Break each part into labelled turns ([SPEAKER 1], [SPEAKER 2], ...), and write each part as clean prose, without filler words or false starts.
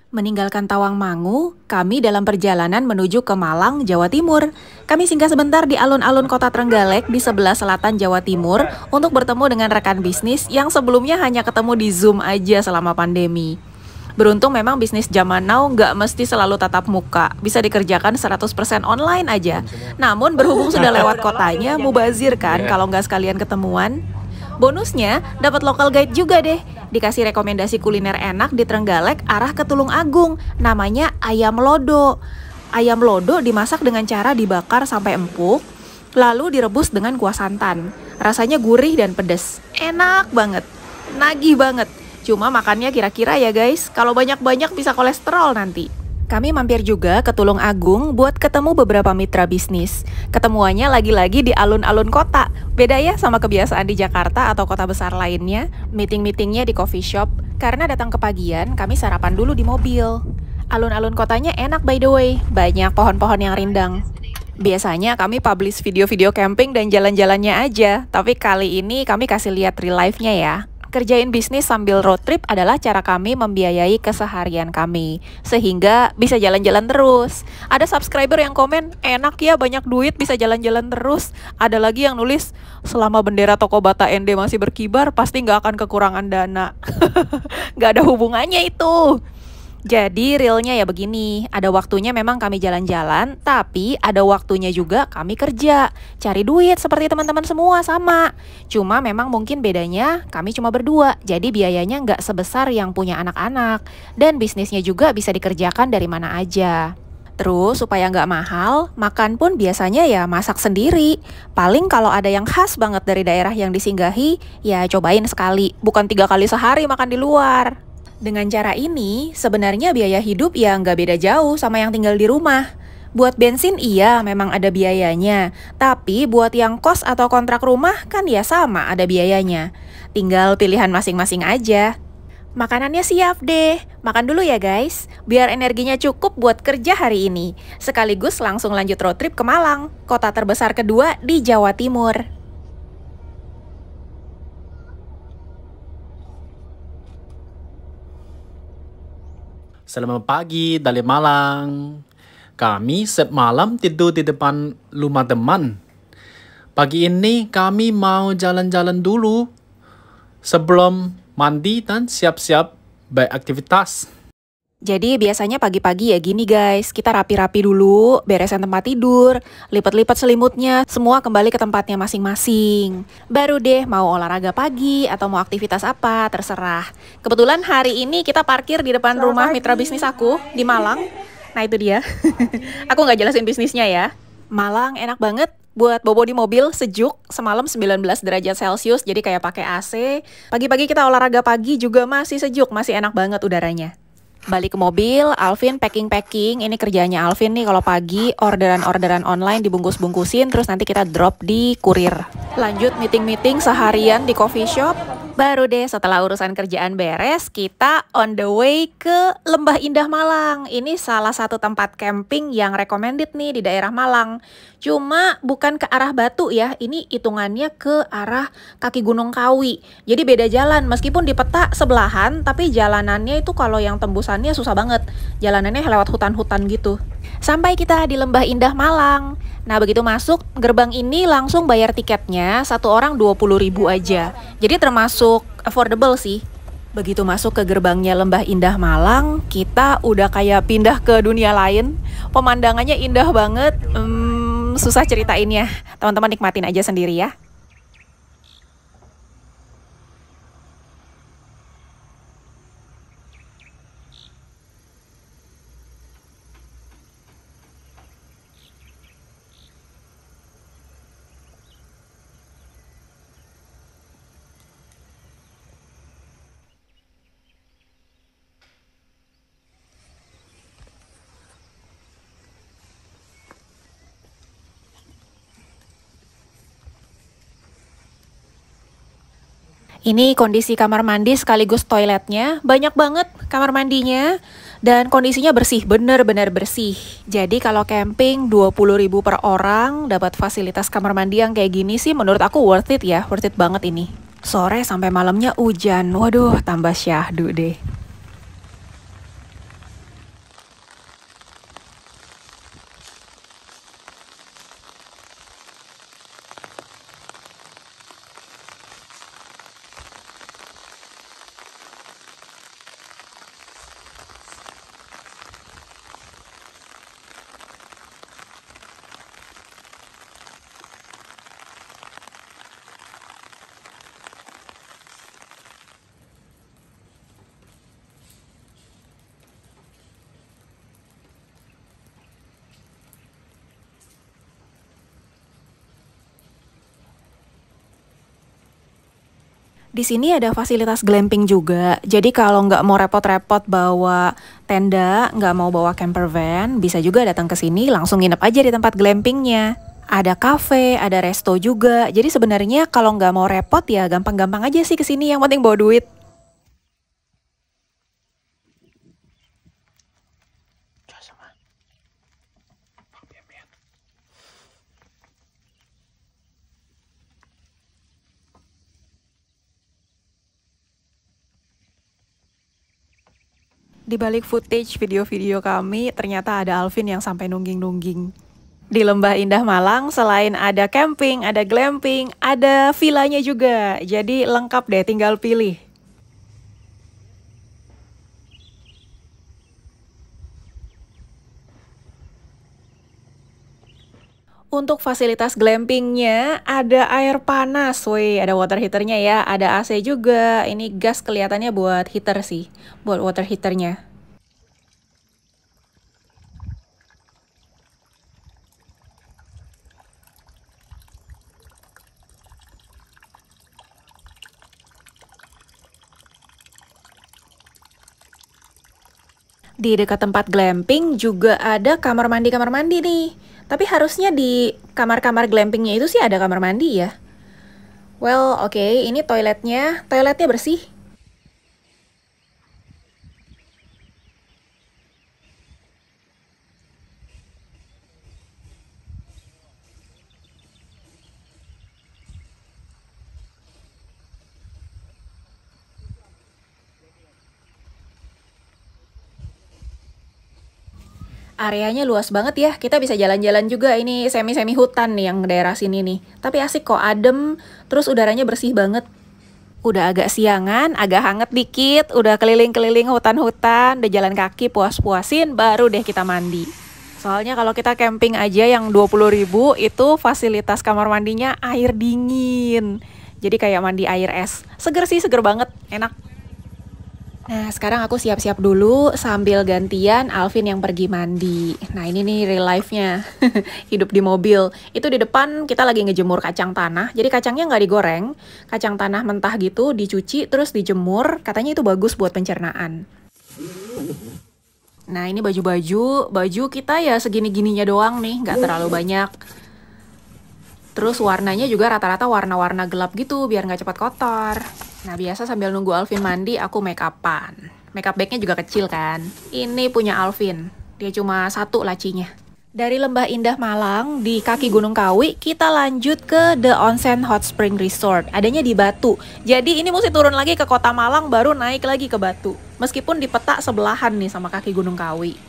[SPEAKER 1] Meninggalkan Tawangmangu, kami dalam perjalanan menuju ke Malang, Jawa Timur. Kami singgah sebentar di alun-alun kota Trenggalek di sebelah selatan Jawa Timur untuk bertemu dengan rekan bisnis yang sebelumnya hanya ketemu di Zoom aja selama pandemi. Beruntung memang bisnis zaman now nggak mesti selalu tatap muka, bisa dikerjakan 100% online aja. Namun berhubung sudah lewat kotanya, mubazir kan kalau nggak sekalian ketemuan. Bonusnya, dapat local guide juga deh. Dikasih rekomendasi kuliner enak di Trenggalek arah ke Tulung Agung, namanya ayam lodo. Ayam lodo dimasak dengan cara dibakar sampai empuk, lalu direbus dengan kuah santan. Rasanya gurih dan pedas, enak banget, nagih banget. Cuma makannya kira-kira ya guys, kalau banyak-banyak bisa kolesterol nanti. Kami mampir juga ke Tulung Agung buat ketemu beberapa mitra bisnis. Ketemuannya lagi-lagi di alun-alun kota. Beda ya sama kebiasaan di Jakarta atau kota besar lainnya. Meeting-meetingnya di coffee shop. Karena datang ke pagian, kami sarapan dulu di mobil. Alun-alun kotanya enak by the way. Banyak pohon-pohon yang rindang. Biasanya kami publish video-video camping dan jalan-jalannya aja. Tapi kali ini kami kasih lihat real life-nya ya. Kerjain bisnis sambil road trip adalah cara kami membiayai keseharian kami, sehingga bisa jalan-jalan terus. Ada subscriber yang komen, enak ya banyak duit bisa jalan-jalan terus. Ada lagi yang nulis, selama bendera toko Bata ND masih berkibar, pasti nggak akan kekurangan dana. Nggak ada hubungannya itu. Jadi realnya ya begini, ada waktunya memang kami jalan-jalan, tapi ada waktunya juga kami kerja, cari duit seperti teman-teman semua sama. Cuma memang mungkin bedanya kami cuma berdua, jadi biayanya nggak sebesar yang punya anak-anak. Dan bisnisnya juga bisa dikerjakan dari mana aja. Terus supaya nggak mahal, makan pun biasanya ya masak sendiri. Paling kalau ada yang khas banget dari daerah yang disinggahi, ya cobain sekali, bukan 3 kali sehari makan di luar. Dengan cara ini, sebenarnya biaya hidup ya nggak beda jauh sama yang tinggal di rumah. Buat bensin iya memang ada biayanya, tapi buat yang kos atau kontrak rumah kan ya sama ada biayanya. Tinggal pilihan masing-masing aja. Makanannya siap deh, makan dulu ya guys, biar energinya cukup buat kerja hari ini. Sekaligus langsung lanjut road trip ke Malang, kota terbesar kedua di Jawa Timur.
[SPEAKER 2] Selamat pagi dari Malang. Kami semalam tidur di depan rumah teman. Pagi ini kami mau jalan-jalan dulu sebelum mandi dan siap-siap beraktivitas.
[SPEAKER 1] Jadi biasanya pagi-pagi ya gini guys, kita rapi-rapi dulu, beresin tempat tidur, lipat-lipat selimutnya, semua kembali ke tempatnya masing-masing. Baru deh mau olahraga pagi atau mau aktivitas apa, terserah. Kebetulan hari ini kita parkir di depan rumah mitra bisnis aku di Malang. Nah itu dia, aku nggak jelasin bisnisnya ya. Malang enak banget buat bobo di mobil, sejuk, semalam 19 derajat Celcius, jadi kayak pakai AC. Pagi-pagi kita olahraga pagi juga masih sejuk, masih enak banget udaranya. Balik ke mobil, Alvin packing-packing. Ini kerjanya Alvin nih kalau pagi orderan-orderan online dibungkus-bungkusin, terus nanti kita drop di kurir. Lanjut meeting-meeting seharian di coffee shop. Baru deh setelah urusan kerjaan beres, kita on the way ke Lembah Indah Malang. Ini salah satu tempat camping yang recommended nih di daerah Malang. Cuma bukan ke arah Batu ya, ini hitungannya ke arah kaki Gunung Kawi. Jadi beda jalan, meskipun di peta sebelahan, tapi jalanannya itu kalau yang tembusannya susah banget. Jalanannya lewat hutan-hutan gitu. Sampai kita di Lembah Indah Malang. Nah begitu masuk gerbang ini langsung bayar tiketnya, satu orang 20.000 aja. Jadi termasuk affordable sih. Begitu masuk ke gerbangnya Lembah Indah Malang, kita udah kayak pindah ke dunia lain. Pemandangannya indah banget, susah ceritainnya. Teman-teman nikmatin aja sendiri ya. Ini kondisi kamar mandi sekaligus toiletnya, banyak banget kamar mandinya dan kondisinya bersih, bener-bener bersih. Jadi kalau camping 20.000 per orang dapat fasilitas kamar mandi yang kayak gini sih menurut aku worth it ya, worth it banget ini. Sore sampai malamnya hujan, waduh tambah syahdu deh. Di sini ada fasilitas glamping juga. Jadi kalau nggak mau repot-repot bawa tenda, nggak mau bawa camper van, bisa juga datang ke sini langsung nginep aja di tempat glampingnya. Ada cafe, ada resto juga. Jadi sebenarnya kalau nggak mau repot ya gampang-gampang aja sih ke sini. Yang penting bawa duit. Di balik footage video-video kami, ternyata ada Alvin yang sampai nungging-nungging. Di Lembah Indah Malang, selain ada camping, ada glamping, ada villanya juga. Jadi lengkap deh, tinggal pilih. Untuk fasilitas glampingnya, ada air panas, woi, ada water heaternya ya, ada AC juga. Ini gas kelihatannya buat heater sih, buat water heaternya. Di dekat tempat glamping juga ada kamar mandi nih. Tapi harusnya di kamar-kamar glampingnya itu sih ada kamar mandi ya. Well, oke, ini toiletnya. Toiletnya bersih. Areanya luas banget ya, kita bisa jalan-jalan juga. Ini semi-semi hutan nih yang daerah sini nih. Tapi asik kok, adem, terus udaranya bersih banget. Udah agak siangan, agak hangat dikit, udah keliling-keliling hutan-hutan, udah jalan kaki puas-puasin, baru deh kita mandi. Soalnya kalau kita camping aja yang 20.000 itu fasilitas kamar mandinya air dingin. Jadi kayak mandi air es. Seger sih, seger banget, enak. Nah, sekarang aku siap-siap dulu sambil gantian Alvin yang pergi mandi. Nah, ini nih real life-nya. Hidup di mobil. Itu di depan kita lagi ngejemur kacang tanah. Jadi kacangnya nggak digoreng. Kacang tanah mentah gitu, dicuci, terus dijemur. Katanya itu bagus buat pencernaan. Nah, ini baju-baju. Baju kita ya segini-gininya doang nih. Nggak terlalu banyak. Terus warnanya juga rata-rata warna-warna gelap gitu, biar nggak cepat kotor. Nah, biasa sambil nunggu Alvin mandi, aku make upan. Make up bagnya juga kecil kan. Ini punya Alvin. Dia cuma satu lacinya. Dari Lembah Indah Malang, di kaki Gunung Kawi, kita lanjut ke The Onsen Hot Spring Resort. Adanya di Batu. Jadi ini mesti turun lagi ke kota Malang, baru naik lagi ke Batu. Meskipun di peta sebelahan nih sama kaki Gunung Kawi.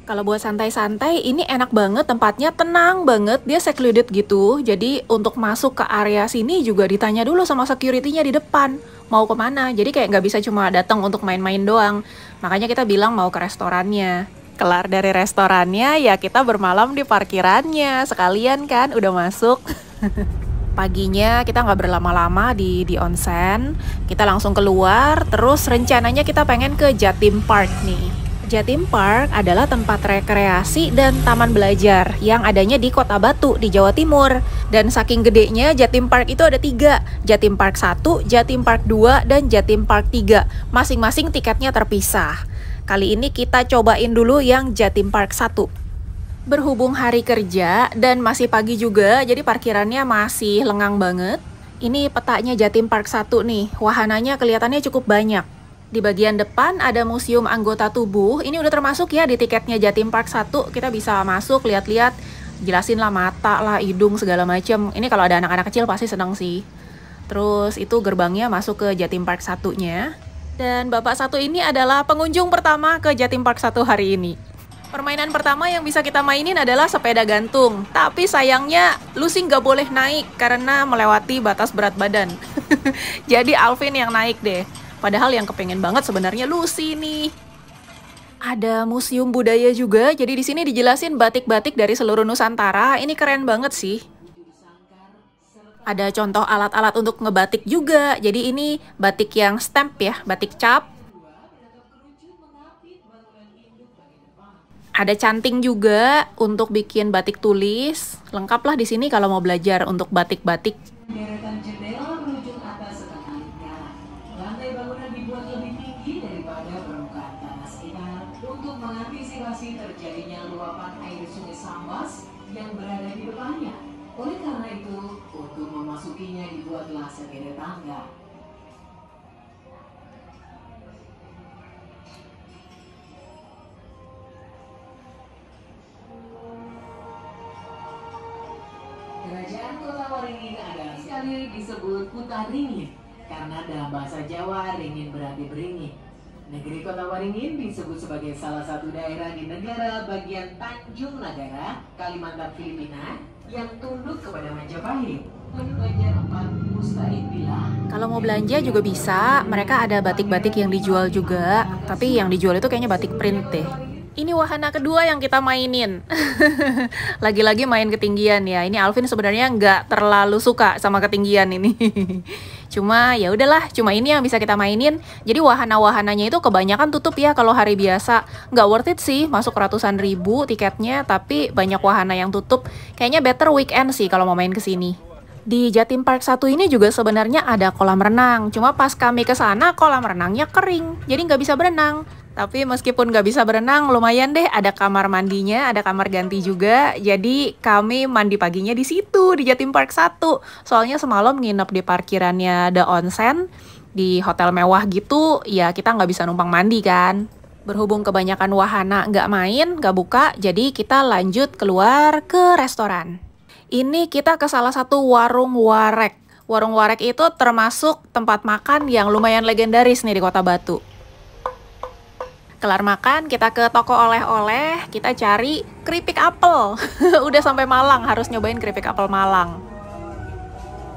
[SPEAKER 1] Kalau buat santai-santai, ini enak banget, tempatnya tenang banget, dia secluded gitu. Jadi untuk masuk ke area sini juga ditanya dulu sama security-nya di depan, mau kemana. Jadi kayak nggak bisa cuma datang untuk main-main doang. Makanya kita bilang mau ke restorannya. Kelar dari restorannya, ya kita bermalam di parkirannya. Sekalian kan, udah masuk. Paginya kita nggak berlama-lama di onsen, kita langsung keluar, terus rencananya kita pengen ke Jatim Park nih. Jatim Park adalah tempat rekreasi dan taman belajar yang adanya di Kota Batu di Jawa Timur. Dan saking gedenya Jatim Park itu ada 3, Jatim Park 1, Jatim Park 2, dan Jatim Park 3. Masing-masing tiketnya terpisah. Kali ini kita cobain dulu yang Jatim Park 1. Berhubung hari kerja dan masih pagi juga, jadi parkirannya masih lengang banget. Ini petanya Jatim Park 1 nih, wahananya kelihatannya cukup banyak. Di bagian depan ada museum anggota tubuh. Ini udah termasuk ya di tiketnya Jatim Park 1. Kita bisa masuk, lihat-lihat, jelasin lah mata lah, hidung, segala macem. Ini kalau ada anak-anak kecil pasti seneng sih. Terus itu gerbangnya masuk ke Jatim Park 1-nya. Dan bapak satu ini adalah pengunjung pertama ke Jatim Park 1 hari ini. Permainan pertama yang bisa kita mainin adalah sepeda gantung. Tapi sayangnya Lucy nggak boleh naik karena melewati batas berat badan. Jadi Alvin yang naik deh. Padahal yang kepengen banget sebenarnya Lucy nih. Ada museum budaya juga, jadi di sini dijelasin batik-batik dari seluruh Nusantara. Ini keren banget sih. Ada contoh alat-alat untuk ngebatik juga. Jadi ini batik yang stamp ya, batik cap. Ada canting juga untuk bikin batik tulis. Lengkaplah di sini kalau mau belajar untuk batik-batik.
[SPEAKER 3] Deretan jendela berujung atas setengah lingkaran. Lantai bangunan dibuat lebih tinggi daripada permukaan tanah sekitar untuk mengantisipasi terjadinya luapan air sungai Sambas yang berada di depannya. Oleh karena itu, untuk memasukinya dibuatlah sederet tangga. Kerajaan Kota Waringin adalah sekali disebut Kota Ringin karena dalam bahasa Jawa Ringin berarti beringin. Negeri Kota Waringin disebut sebagai salah satu daerah di negara bagian Tanjung Nagara, Kalimantan, Filipina yang tunduk kepada Majapahit. Banjar 4 Mustain bilang,
[SPEAKER 1] Kalau mau belanja juga bisa, mereka ada batik-batik yang dijual juga, tapi yang dijual itu kayaknya batik print deh. Ini wahana kedua yang kita mainin. Lagi-lagi main ketinggian ya. Ini Alvin sebenarnya nggak terlalu suka sama ketinggian ini. Cuma ya udahlah, cuma ini yang bisa kita mainin. Jadi wahana-wahananya itu kebanyakan tutup ya kalau hari biasa. Nggak worth it sih, masuk ratusan ribu tiketnya, tapi banyak wahana yang tutup. Kayaknya better weekend sih kalau mau main ke sini. Di Jatim Park 1 ini juga sebenarnya ada kolam renang. Cuma pas kami ke sana kolam renangnya kering, jadi nggak bisa berenang. Tapi meskipun nggak bisa berenang, lumayan deh ada kamar mandinya, ada kamar ganti juga. Jadi kami mandi paginya di situ, di Jatim Park 1. Soalnya semalam nginep di parkirannya The Onsen, di hotel mewah gitu, ya kita nggak bisa numpang mandi kan. Berhubung kebanyakan wahana nggak main, nggak buka, jadi kita lanjut keluar ke restoran. Ini kita ke salah satu warung warek. Warung warek itu termasuk tempat makan yang lumayan legendaris nih di Kota Batu. Kelar makan, kita ke toko oleh-oleh, kita cari keripik apel. Udah sampai Malang, harus nyobain keripik apel Malang.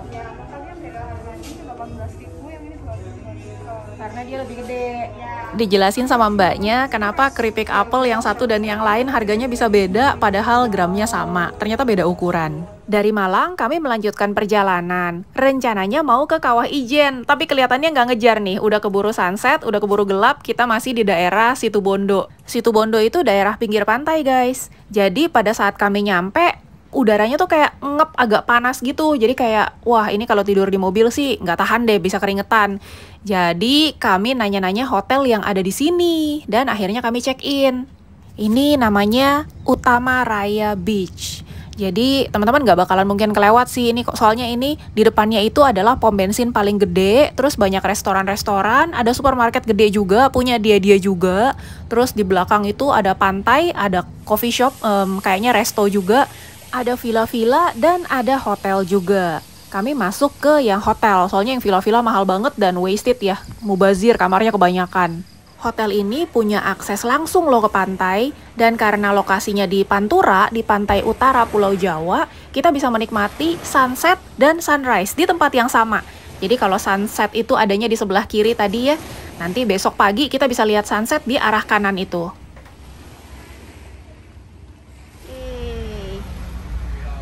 [SPEAKER 4] Ya, makanya beda harganya ini 18.000, yang ini 25.000.
[SPEAKER 1] Karena dia lebih gede.
[SPEAKER 4] Ya.
[SPEAKER 1] Dijelasin sama mbaknya kenapa keripik apel yang satu dan yang lain harganya bisa beda padahal gramnya sama. Ternyata beda ukuran. Dari Malang kami melanjutkan perjalanan. Rencananya mau ke Kawah Ijen, tapi kelihatannya nggak ngejar nih. Udah keburu sunset, udah keburu gelap, kita masih di daerah Situbondo. Situbondo itu daerah pinggir pantai guys. Jadi pada saat kami nyampe, udaranya tuh kayak ngep, agak panas gitu. Jadi kayak, wah ini kalau tidur di mobil sih nggak tahan deh, bisa keringetan. Jadi kami nanya-nanya hotel yang ada di sini. Dan akhirnya kami check-in. Ini namanya Utama Raya Beach. Jadi teman-teman nggak bakalan mungkin kelewat sih ini, soalnya ini di depannya itu adalah pom bensin paling gede, terus banyak restoran-restoran, ada supermarket gede juga, punya dia juga, terus di belakang itu ada pantai, ada coffee shop, kayaknya resto juga, ada villa-villa dan ada hotel juga. Kami masuk ke yang hotel, soalnya yang villa-villa mahal banget dan wasted ya, mubazir, kamarnya kebanyakan. Hotel ini punya akses langsung loh ke pantai, dan karena lokasinya di Pantura, di pantai utara Pulau Jawa, kita bisa menikmati sunset dan sunrise di tempat yang sama. Jadi kalau sunset itu adanya di sebelah kiri tadi ya, nanti besok pagi kita bisa lihat sunset di arah kanan itu.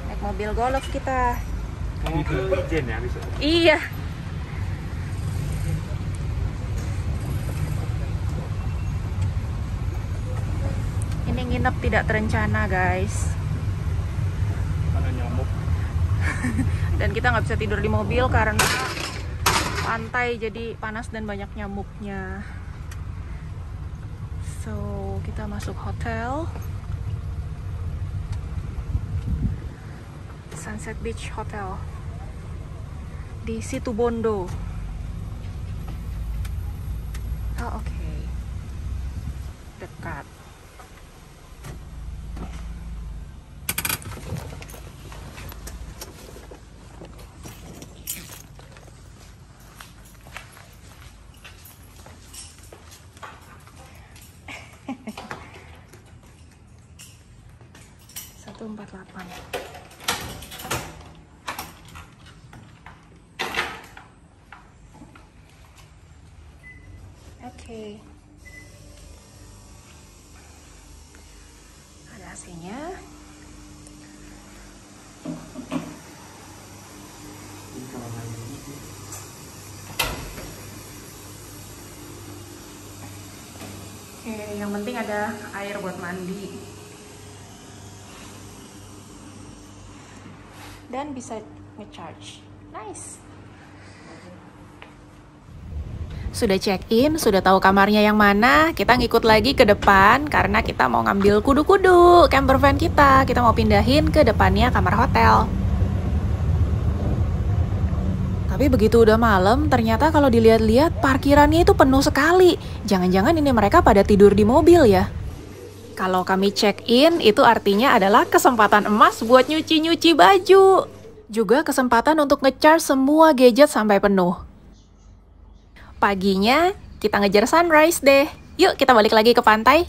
[SPEAKER 1] Naik mobil golf kita.
[SPEAKER 5] Mau ke Ijen ya bisa?
[SPEAKER 1] Iya. Ini nginep tidak terencana guys.
[SPEAKER 5] Ada nyamuk.
[SPEAKER 1] Dan kita nggak bisa tidur di mobil karena pantai jadi panas dan banyak nyamuknya. So kita masuk hotel Sunset Beach Hotel di Situbondo. Oh oke. Dekat. Satu 48. Oke. Oke, yang penting ada air buat mandi. Dan bisa nge-charge. Nice. Sudah check-in, sudah tahu kamarnya yang mana, kita ngikut lagi ke depan karena kita mau ngambil kudu-kudu camper van kita. Kita mau pindahin ke depannya kamar hotel. Tapi begitu udah malam, ternyata kalau dilihat-lihat parkirannya itu penuh sekali. Jangan-jangan ini mereka pada tidur di mobil ya. Kalau kami check-in, itu artinya adalah kesempatan emas buat nyuci-nyuci baju. Juga kesempatan untuk nge-charge semua gadget sampai penuh. Paginya, kita ngejar sunrise deh. Yuk, kita balik lagi ke pantai.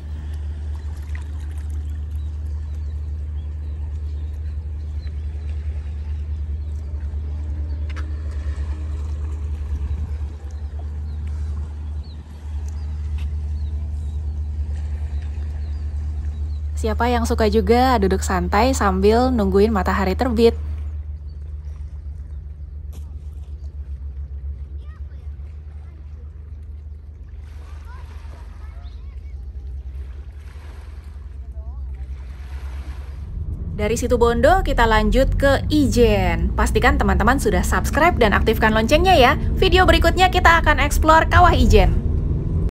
[SPEAKER 1] Siapa yang suka juga duduk santai sambil nungguin matahari terbit? Dari situ Bondo kita lanjut ke Ijen. Pastikan teman-teman sudah subscribe dan aktifkan loncengnya ya. Video berikutnya kita akan explore Kawah Ijen.